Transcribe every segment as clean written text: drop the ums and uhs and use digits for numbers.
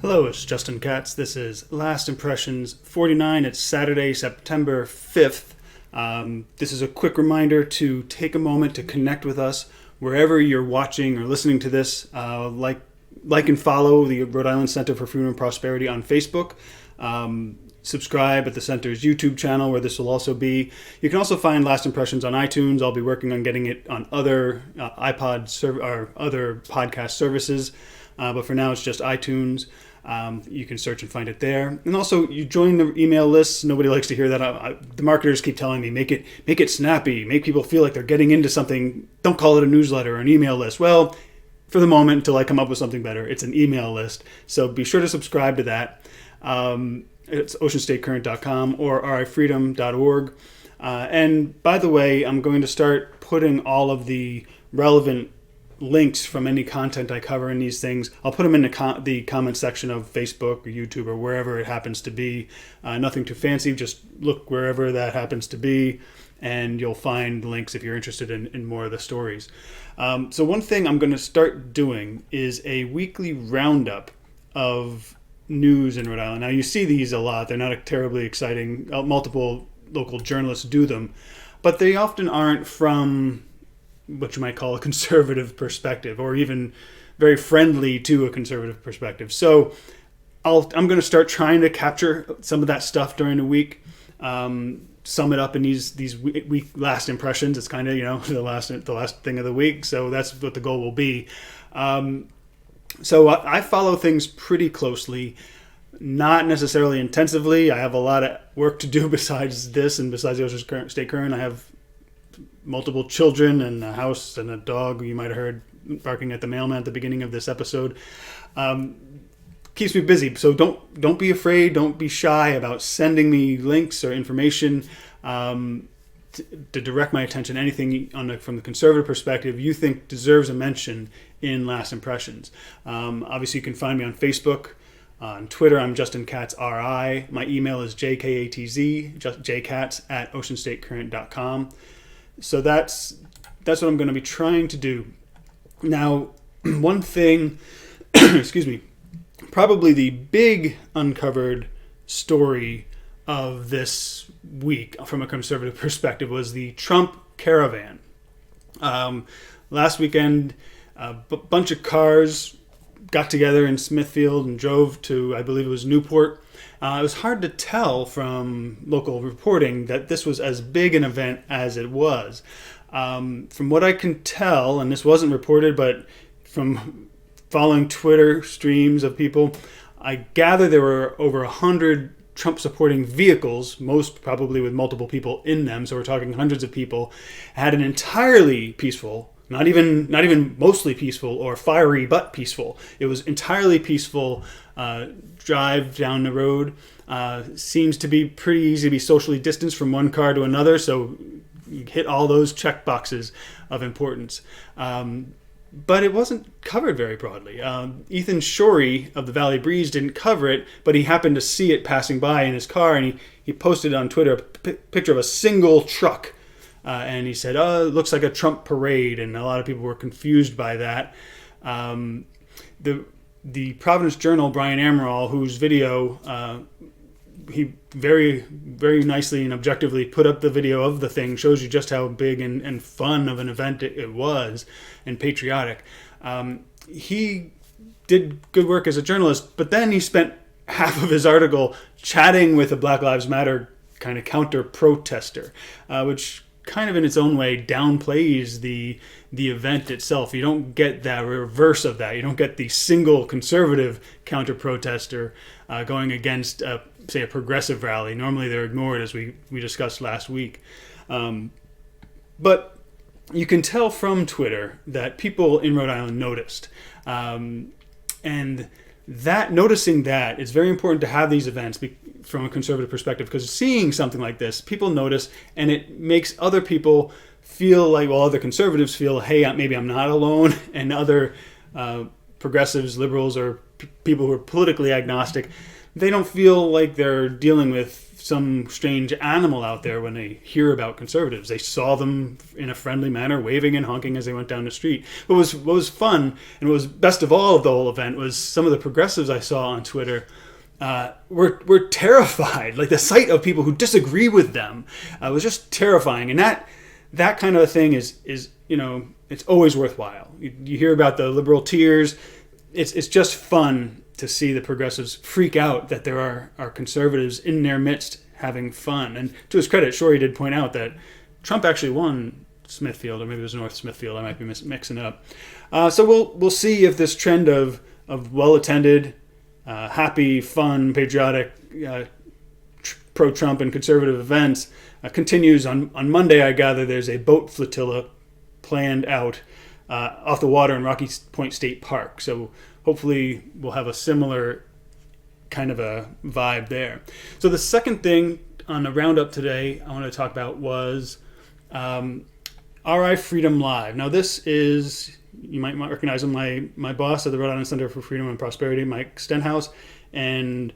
Hello, it's Justin Katz. This is Last Impressions 49. It's Saturday, September 5th. This is a quick reminder to take a moment to connect with us wherever you're watching or listening to this. Like and follow the Rhode Island Center for Freedom and Prosperity on Facebook. Subscribe at the Center's YouTube channel where this will also be. You can also find Last Impressions on iTunes. I'll be working on getting it on other or other podcast services. But for now, it's just iTunes. You can search and find it there. And also, you join the email lists. Nobody likes to hear that. The marketers keep telling me, make it snappy. Make people feel like they're getting into something. Don't call it a newsletter or an email list. Well, for the moment, until I come up with something better, it's an email list. So be sure to subscribe to that. It's oceanstatecurrent.com or RIFreedom.org. And by the way, I'm going to start putting all of the relevant links from any content I cover in these things. I'll put them in the comment section of Facebook or YouTube or wherever it happens to be. Nothing too fancy, just look wherever that happens to be and you'll find links if you're interested in more of the stories. So one thing I'm going to start doing is a weekly roundup of news in Rhode Island. Now you see these a lot. They're not terribly exciting. Multiple local journalists do them, but they often aren't from what you might call a conservative perspective, or even very friendly to a conservative perspective. So I'm going to start trying to capture some of that stuff during the week, sum it up in these week last impressions. It's kind of the last thing of the week. So that's what the goal will be. So I follow things pretty closely, not necessarily intensively. I have a lot of work to do besides this, and besides the Ocean State Current, I have multiple children and a house and a dog you might have heard barking at the mailman at the beginning of this episode. Keeps me busy, so don't be afraid, don't be shy about sending me links or information to direct my attention. Anything from the conservative perspective you think deserves a mention in Last Impressions. Obviously you can find me on Facebook. On Twitter, I'm Justin Katz RI. My email is jkatz, jkatz at oceanstatecurrent.com. So that's what I'm going to be trying to do. Now, one thing, excuse me, probably the big uncovered story of this week from a conservative perspective was the Trump Caravan. Last weekend, a bunch of cars got together in Smithfield and drove to, I believe it was Newport. It was hard to tell from local reporting that this was as big an event as it was. From what I can tell, and this wasn't reported, but from following Twitter streams of people, I gather there were over 100 Trump-supporting vehicles, most probably with multiple people in them, so we're talking hundreds of people, had an entirely peaceful, not even mostly peaceful or fiery but peaceful. It was entirely peaceful drive down the road. Seems to be pretty easy to be socially distanced from one car to another, so you hit all those check boxes of importance. But it wasn't covered very broadly. Ethan Shorey of the Valley Breeze didn't cover it, but he happened to see it passing by in his car, and he posted on Twitter a picture of a single truck. And he said, it looks like a Trump parade, and a lot of people were confused by that. The Providence Journal, Brian Amaral, whose video he very, very nicely and objectively put up the video of the thing, shows you just how big and fun of an event it was, and patriotic. He did good work as a journalist, but then he spent half of his article chatting with a Black Lives Matter kind of counter-protester, which kind of in its own way downplays the event itself. You don't get that reverse of that. You don't get the single conservative counter-protester going against, say, a progressive rally. Normally they're ignored, as we discussed last week. But you can tell from Twitter that people in Rhode Island noticed. And that noticing that, it's very important to have these events from a conservative perspective, because seeing something like this, people notice, and it makes other people feel like, well, other conservatives feel, hey, maybe I'm not alone, and other progressives, liberals, or people who are politically agnostic, they don't feel like they're dealing with some strange animal out there when they hear about conservatives. They saw them in a friendly manner, waving and honking as they went down the street. What was fun, and what was best of all of the whole event, was some of the progressives I saw on Twitter were terrified. Like, the sight of people who disagree with them was just terrifying. And that kind of a thing is it's always worthwhile. You hear about the liberal tears. It's just fun to see the progressives freak out that there are conservatives in their midst having fun. And to his credit, sure, he did point out that Trump actually won Smithfield, or maybe it was North Smithfield. I might be mixing it up. So we'll see if this trend of well-attended, happy, fun, patriotic, pro-Trump and conservative events continues. On Monday, I gather there's a boat flotilla planned out off the water in Rocky Point State Park. So hopefully we'll have a similar kind of a vibe there. So the second thing on the roundup today I wanted to talk about was RIFreedom Live. Now this is, you might recognize him, my boss at the Rhode Island Center for Freedom and Prosperity, Mike Stenhouse, and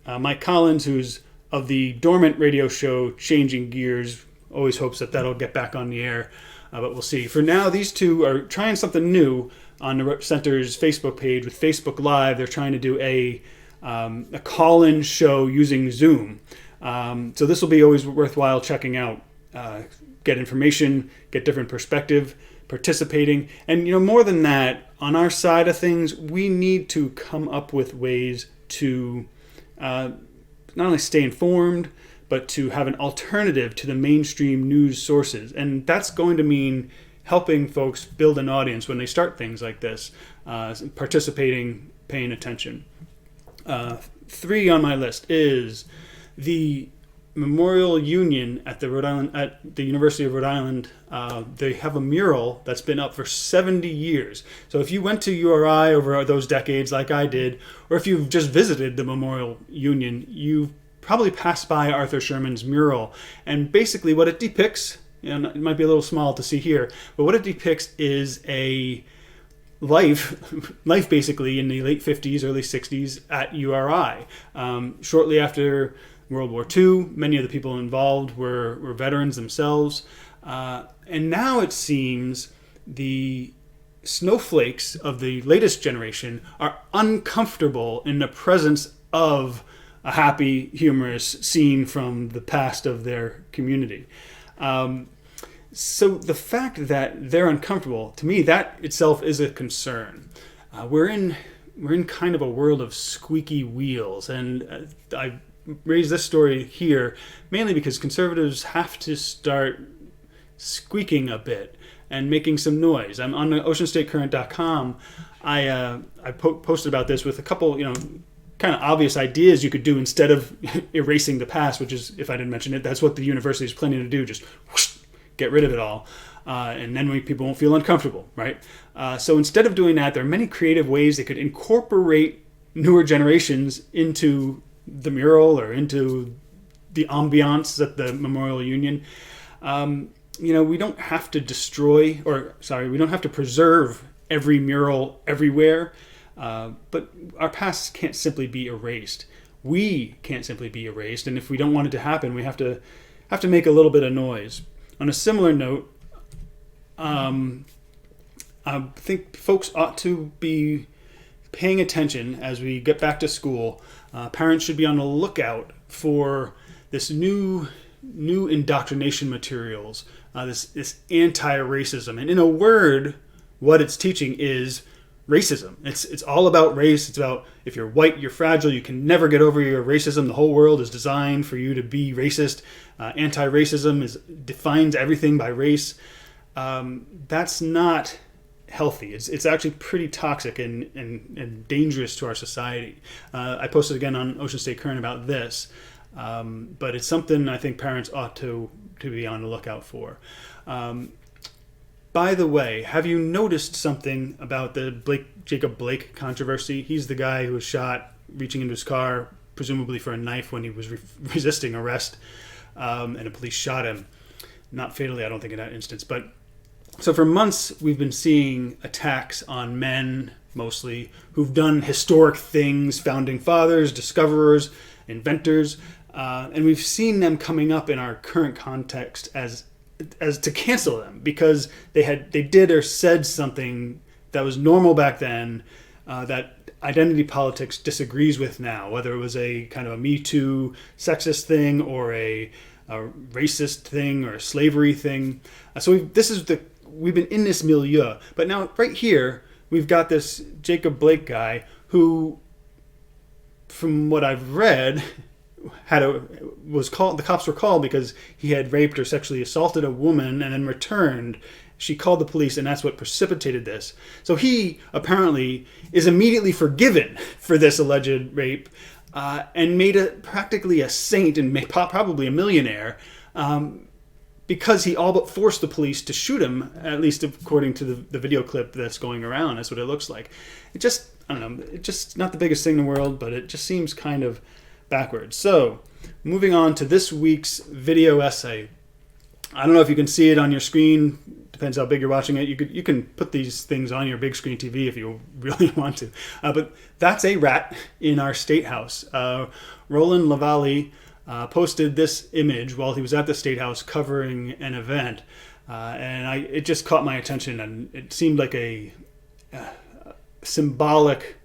Mike Collins, who's of the dormant radio show Changing Gears. Always hopes that'll get back on the air, but we'll see. For now, these two are trying something new on the Center's Facebook page with Facebook Live. They're trying to do a call-in show using Zoom. So this will be always worthwhile checking out. Get information, get different perspective, participating. And more than that, on our side of things, we need to come up with ways to not only stay informed, but to have an alternative to the mainstream news sources. And that's going to mean helping folks build an audience when they start things like this, participating, paying attention. 3 on my list is the Memorial Union at the University of Rhode Island. They have a mural that's been up for 70 years. So if you went to URI over those decades like I did, or if you've just visited the Memorial Union, you've probably passed by Arthur Sherman's mural. And basically what it depicts, and it might be a little small to see here, but what it depicts is a life basically in the late 50s, early 60s at URI. Shortly after World War II, many of the people involved were veterans themselves. And now it seems the snowflakes of the latest generation are uncomfortable in the presence of a happy, humorous scene from the past of their community. So the fact that they're uncomfortable, to me, that itself is a concern. We're in kind of a world of squeaky wheels, and I raise this story here mainly because conservatives have to start squeaking a bit and making some noise. I'm on the OceanStateCurrent.com. I posted about this with a couple, kind of obvious ideas you could do instead of erasing the past, which is, if I didn't mention it, that's what the university is planning to do, just whoosh, get rid of it all. And then people won't feel uncomfortable, right? So instead of doing that, there are many creative ways they could incorporate newer generations into the mural or into the ambiance at the Memorial Union. We don't have to we don't have to preserve every mural everywhere, but our past can't simply be erased. We can't simply be erased, and if we don't want it to happen, we have to make a little bit of noise. On a similar note, I think folks ought to be paying attention as we get back to school. Parents should be on the lookout for this new indoctrination materials, this anti-racism. And in a word, what it's teaching is racism. It's all about race. It's about, if you're white, you're fragile, you can never get over your racism. The whole world is designed for you to be racist. Anti-racism defines everything by race. That's not healthy. It's actually pretty toxic and dangerous to our society. I posted again on Ocean State Current about this, but it's something I think parents ought to be on the lookout for. By the way, have you noticed something about the Jacob Blake controversy? He's the guy who was shot reaching into his car, presumably for a knife, when he was resisting arrest, and the police shot him. Not fatally, I don't think, in that instance. But so for months, we've been seeing attacks on men, mostly, who've done historic things, founding fathers, discoverers, inventors. And we've seen them coming up in our current context as to cancel them because they did or said something that was normal back then that identity politics disagrees with now, whether it was a kind of a Me Too sexist thing or a racist thing or a slavery thing. So we've been in this milieu, but now right here we've got this Jacob Blake guy who, from what I've read, the cops were called because he had raped or sexually assaulted a woman and then returned. She called the police, and that's what precipitated this. So he apparently is immediately forgiven for this alleged rape and made practically a saint and probably a millionaire because he all but forced the police to shoot him, at least according to the video clip that's going around. That's what it looks like. I don't know, it's just not the biggest thing in the world, but it just seems kind of backwards. So, moving on to this week's video essay. I don't know if you can see it on your screen. Depends how big you're watching it. You can put these things on your big screen TV if you really want to. But that's a rat in our state house. Roland Lavallee posted this image while he was at the state house covering an event, and it just caught my attention, and it seemed like a symbolic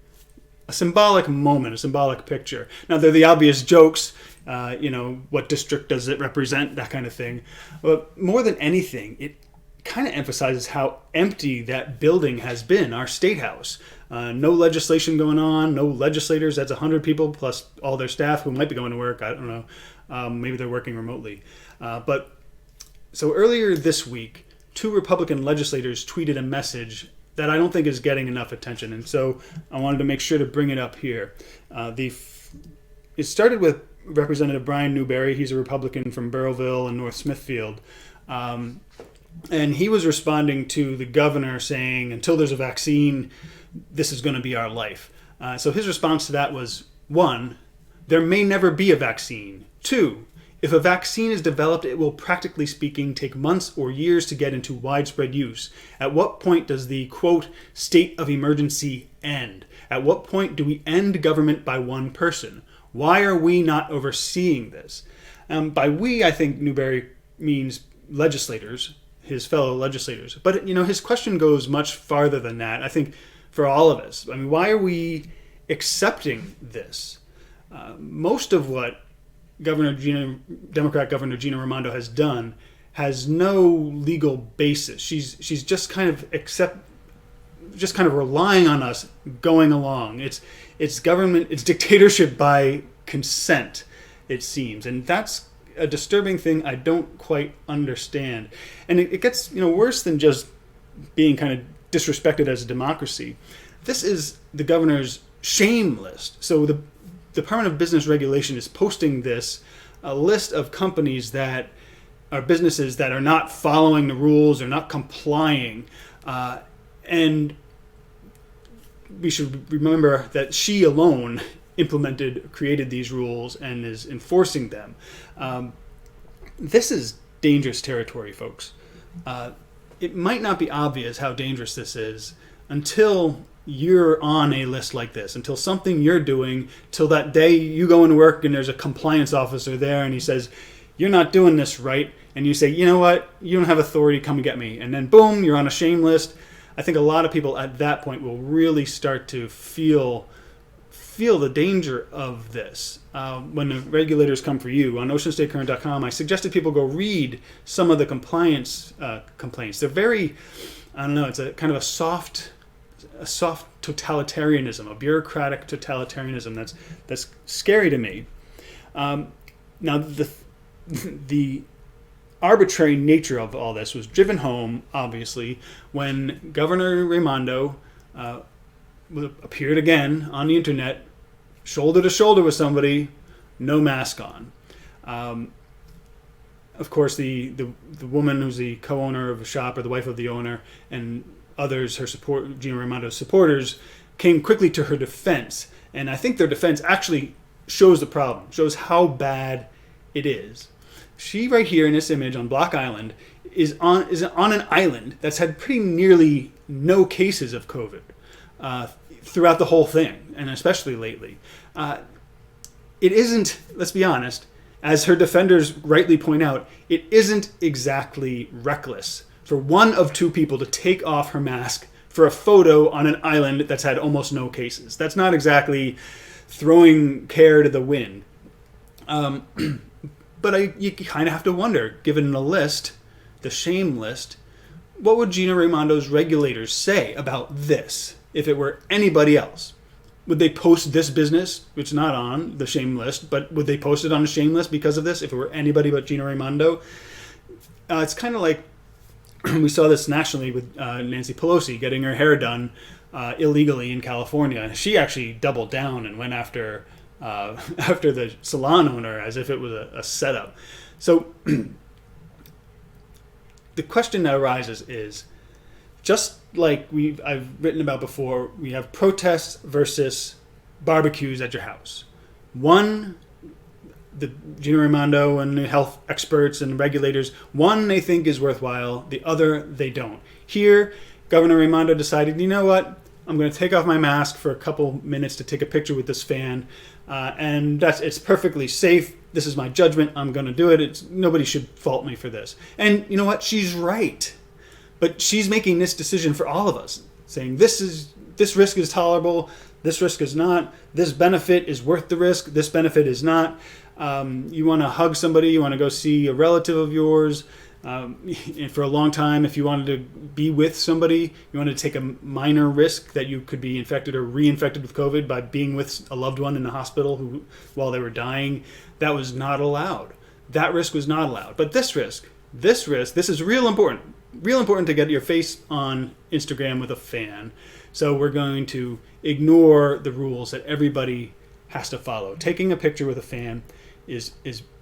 moment, a symbolic picture. Now, they're the obvious jokes, what district does it represent, that kind of thing. But more than anything, it kind of emphasizes how empty that building has been, our state house. No legislation going on, no legislators. That's 100 people plus all their staff who might be going to work. I don't know. Maybe they're working remotely. But so earlier this week, 2 Republican legislators tweeted a message that I don't think is getting enough attention. And so I wanted to make sure to bring it up here. It started with Representative Brian Newberry. He's a Republican from Burrillville and North Smithfield. And he was responding to the governor saying, until there's a vaccine, this is going to be our life. So his response to that was, 1, there may never be a vaccine. 2, if a vaccine is developed, it will, practically speaking, take months or years to get into widespread use. At what point does the, quote, state of emergency end? At what point do we end government by one person? Why are we not overseeing this? By we, I think Newberry means legislators, his fellow legislators. But, his question goes much farther than that, I think, for all of us. I mean, why are we accepting this? Most of what Democrat Governor Gina Raimondo has done has no legal basis. She's just kind of relying on us going along. It's government, it's dictatorship by consent, it seems. And that's a disturbing thing I don't quite understand. And it gets worse than just being kind of disrespected as a democracy. This is the governor's shame list. So the Department of Business Regulation is posting a list of companies that are businesses that are not following the rules or not complying. And we should remember that she alone created these rules and is enforcing them. This is dangerous territory, folks. It might not be obvious how dangerous this is until you're on a list like this, until something you're doing, till that day you go into work and there's a compliance officer there and he says, you're not doing this right. And you say, you know what? You don't have authority, come and get me. And then boom, you're on a shame list. I think a lot of people at that point will really start to feel the danger of this. When the regulators come for you, on oceanstatecurrent.com, I suggested people go read some of the compliance complaints. They're very, it's a kind of a soft totalitarianism, a bureaucratic totalitarianism that's scary to me. Now, the arbitrary nature of all this was driven home, obviously, when Governor Raimondo appeared again on the internet, shoulder to shoulder with somebody, no mask on. Of course, the woman who's the co-owner of a shop, or the wife of the owner, and others, Gina Raimondo's supporters, came quickly to her defense. And I think their defense actually shows the problem, shows how bad it is. She, right here in this image on Block Island, is on an island that's had pretty nearly no cases of COVID throughout the whole thing, and especially lately. It isn't, let's be honest, as her defenders rightly point out, it isn't exactly reckless for one of two people to take off her mask for a photo on an island that's had almost no cases. That's not exactly throwing care to the wind. But you kind of have to wonder, given the list, the shame list, what would Gina Raimondo's regulators say about this if it were anybody else? Would they post this business, which is not on the shame list, but would they post it on the shame list because of this if it were anybody but Gina Raimondo? It's kind of like we saw this nationally with Nancy Pelosi getting her hair done illegally in California. She actually doubled down and went after the salon owner as if it was a setup. So the question that arises is, just like I've written about before, we have protests versus barbecues at your house. One, the Gina Raimondo and the health experts and regulators, one they think is worthwhile, the other they don't. Here, Governor Raimondo decided, you know what, I'm going to take off my mask for a couple minutes to take a picture with this fan, and it's perfectly safe. This is my judgment. I'm going to do it. Nobody should fault me for this. And you know what? She's right. But she's making this decision for all of us, saying this risk is tolerable, this risk is not, this benefit is worth the risk, this benefit is not. You want to hug somebody, you want to go see a relative of yours, and for a long time, if you wanted to be with somebody, you wanted to take a minor risk that you could be infected or reinfected with COVID by being with a loved one in the hospital while they were dying, that was not allowed. That risk was not allowed. But this risk, this is real important to get your face on Instagram with a fan. So we're going to ignore the rules that everybody has to follow. Taking a picture with a fan is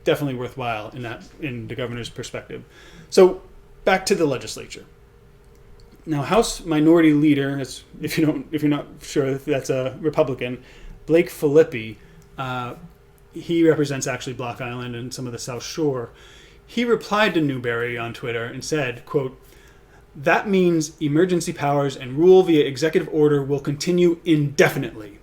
definitely worthwhile in the governor's perspective. So back to the legislature. Now, House Minority Leader, if you're not sure if that's a Republican, Blake Filippi, he represents actually Block Island and some of the South Shore. He replied to Newberry on Twitter and said, quote, "That means emergency powers and rule via executive order will continue indefinitely.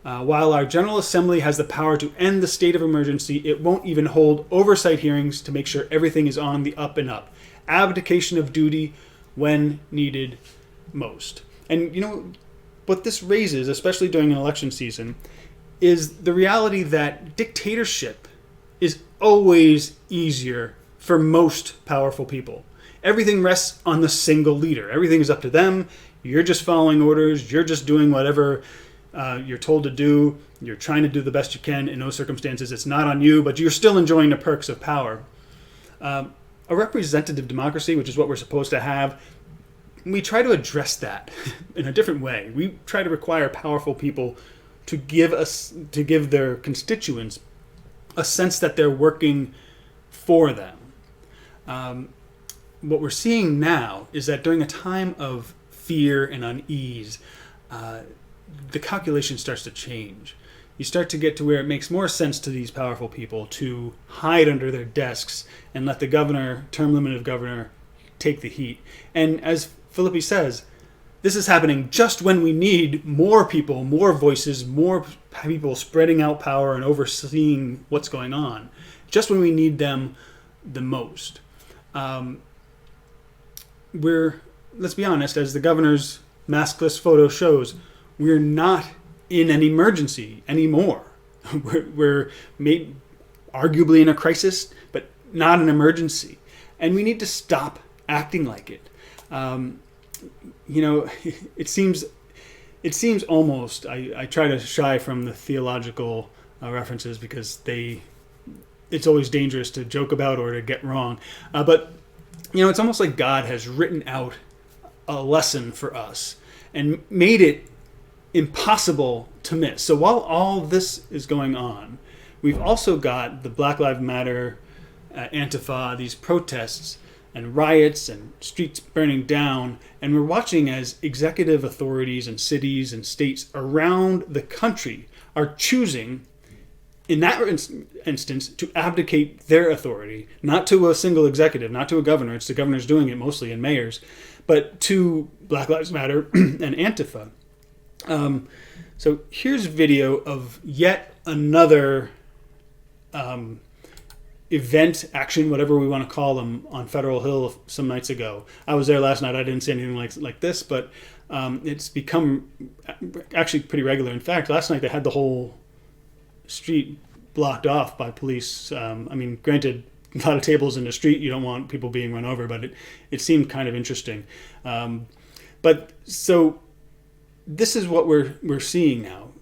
While our General Assembly has the power to end the state of emergency, it won't even hold oversight hearings to make sure everything is on the up and up. Abdication of duty when needed most." And you know, what this raises, especially during an election season, is the reality that dictatorship is always easier for most powerful people. Everything rests on the single leader. Everything is up to them. You're just following orders. You're just doing whatever you're told to do. You're trying to do the best you can in those circumstances. It's not on you, but you're still enjoying the perks of power. A representative democracy, which is what we're supposed to have, we try to address that in a different way. We try to require powerful people to give their constituents a sense that they're working for them. What we're seeing now is that during a time of fear and unease, the calculation starts to change. You start to get to where it makes more sense to these powerful people to hide under their desks and let the term limited governor, take the heat. And as Filippi says, this is happening just when we need more people, more voices, more people spreading out power and overseeing what's going on. Just when we need them the most. Let's be honest, as the governor's maskless photo shows, we're not in an emergency anymore. We're arguably in a crisis, but not an emergency. And we need to stop acting like it. It seems almost, I try to shy from the theological references because it's always dangerous to joke about or to get wrong. But it's almost like God has written out a lesson for us and made it impossible to miss. So while all this is going on, we've also got the Black Lives Matter, Antifa, these protests and riots and streets burning down, and we're watching as executive authorities and cities and states around the country are choosing, in that instance, to abdicate their authority, not to a single executive, not to a governor. It's the governors doing it mostly, and mayors, but to Black Lives Matter and Antifa. So here's video of yet another event, action, whatever we want to call them, on Federal Hill some nights ago. I was there last night. I didn't see anything like this, but it's become actually pretty regular. In fact, last night they had the whole street blocked off by police. Granted, a lot of tables in the street, you don't want people being run over, but it seemed kind of interesting. But so this is what we're seeing now.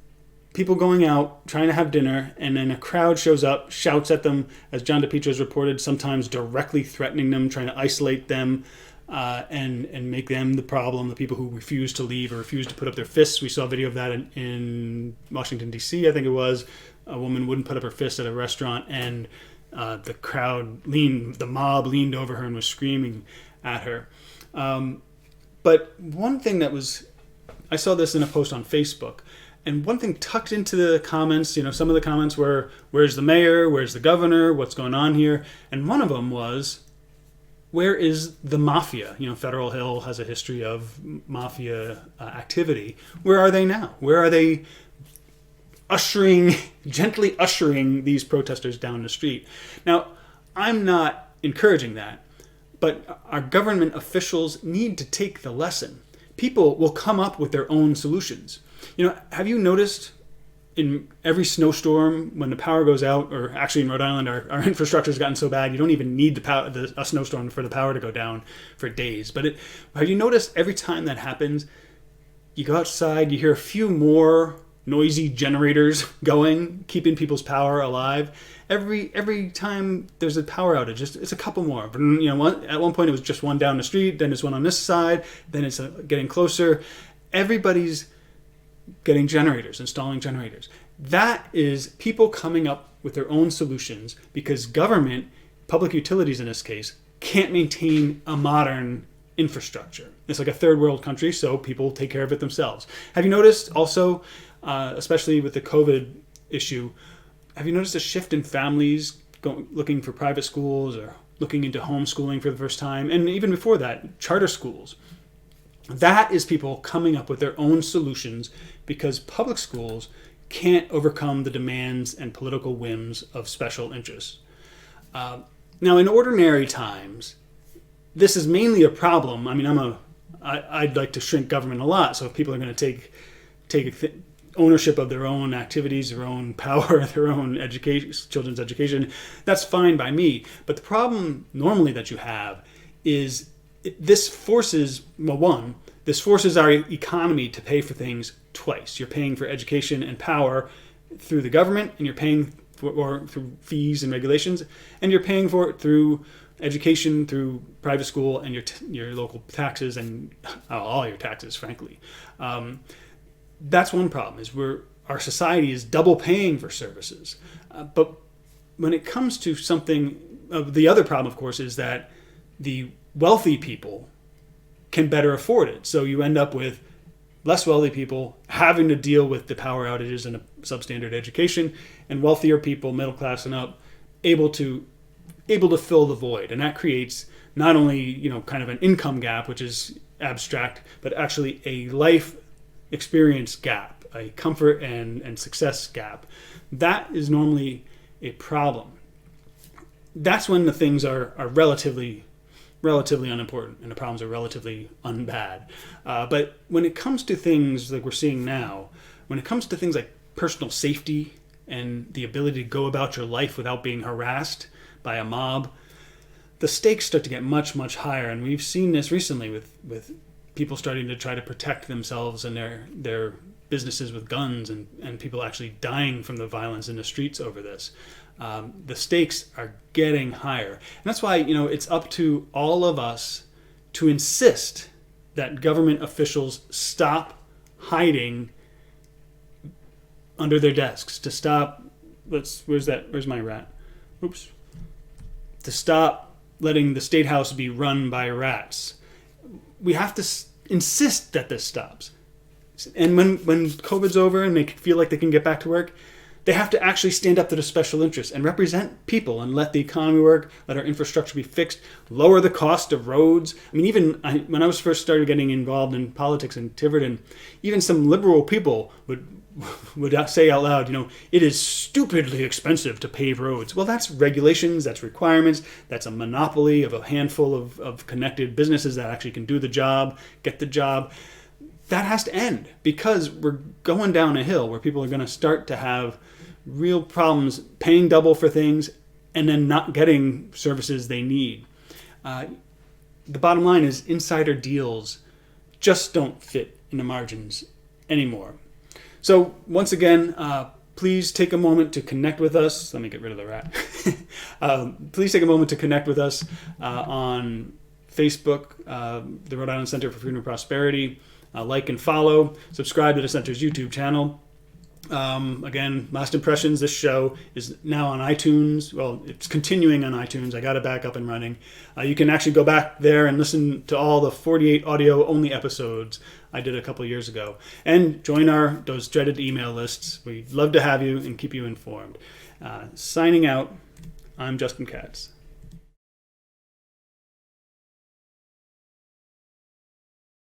People going out, trying to have dinner, and then a crowd shows up, shouts at them, as John DePietro's reported, sometimes directly threatening them, trying to isolate them, and make them the problem, the people who refuse to leave or refuse to put up their fists. We saw a video of that in Washington, D.C., I think it was. A woman wouldn't put up her fist at a restaurant, and the mob leaned over her and was screaming at her. But one thing I saw this in a post on Facebook, and one thing tucked into the comments, some of the comments were, where's the mayor? Where's the governor? What's going on here? And one of them was, where is the Mafia? Federal Hill has a history of Mafia activity. Where are they now? Where are they gently ushering these protesters down the street? Now, I'm not encouraging that, but our government officials need to take the lesson. People will come up with their own solutions. Have you noticed in every snowstorm when the power goes out, or actually in Rhode Island, our infrastructure has gotten so bad you don't even need a snowstorm for the power to go down for days. But have you noticed every time that happens, you go outside, you hear a few more noisy generators going, keeping people's power alive. Every time there's a power outage, it's a couple more. At one point it was just one down the street, then there's one on this side, then it's getting closer. Everybody's getting generators, installing generators. That is people coming up with their own solutions because government, public utilities in this case, can't maintain a modern infrastructure. It's like a third world country, so people take care of it themselves. Have you noticed also, especially with the COVID issue, have you noticed a shift in families looking for private schools or looking into homeschooling for the first time? And even before that, charter schools. That is people coming up with their own solutions because public schools can't overcome the demands and political whims of special interests. Now, in ordinary times, this is mainly a problem. I'd like to shrink government a lot. So if people are going to take ownership of their own activities, their own power, their own education, children's education, that's fine by me. But the problem normally that you have is this forces our economy to pay for things twice. You're paying for education and power through the government, and you're paying through fees and regulations, and you're paying for it through education, through private school, and your local taxes, and all your taxes, frankly. That's one problem, is our society is double paying for services. But when it comes to something, the other problem, of course, is that the wealthy people can better afford it. So you end up with less wealthy people having to deal with the power outages and a substandard education, and wealthier people, middle class and up, able to fill the void. And that creates not only, kind of an income gap, which is abstract, but actually a life experience gap, a comfort and success gap. That is normally a problem. That's when the things are relatively unimportant and the problems are relatively unbad. But when it comes to things like we're seeing now, when it comes to things like personal safety and the ability to go about your life without being harassed by a mob, the stakes start to get much, much higher. And we've seen this recently with people starting to try to protect themselves and their businesses with guns, and people actually dying from the violence in the streets over this. The stakes are getting higher. And that's why, it's up to all of us to insist that government officials stop hiding under their desks, to stop, where's my rat? Oops. To stop letting the State House be run by rats. We have to insist that this stops. And when COVID's over and they feel like they can get back to work, they have to actually stand up to the special interests and represent people and let the economy work, let our infrastructure be fixed, lower the cost of roads. When I was first started getting involved in politics in Tiverton, even some liberal people would would say out loud, it is stupidly expensive to pave roads. Well, that's regulations, that's requirements, that's a monopoly of a handful of connected businesses that actually can do the job, get the job. That has to end, because we're going down a hill where people are going to start to have real problems paying double for things and then not getting services they need. The bottom line is insider deals just don't fit in the margins anymore. So once again, please take a moment to connect with us. Let me get rid of the rat. Please take a moment to connect with us on Facebook, the Rhode Island Center for Freedom and Prosperity. Like and follow. Subscribe to the Center's YouTube channel. Again, Last Impressions, this show is now on iTunes. Well, it's continuing on iTunes. I got it back up and running. You can actually go back there and listen to all the 48 audio-only episodes I did a couple years ago. And join those dreaded email lists. We'd love to have you and keep you informed. Signing out, I'm Justin Katz.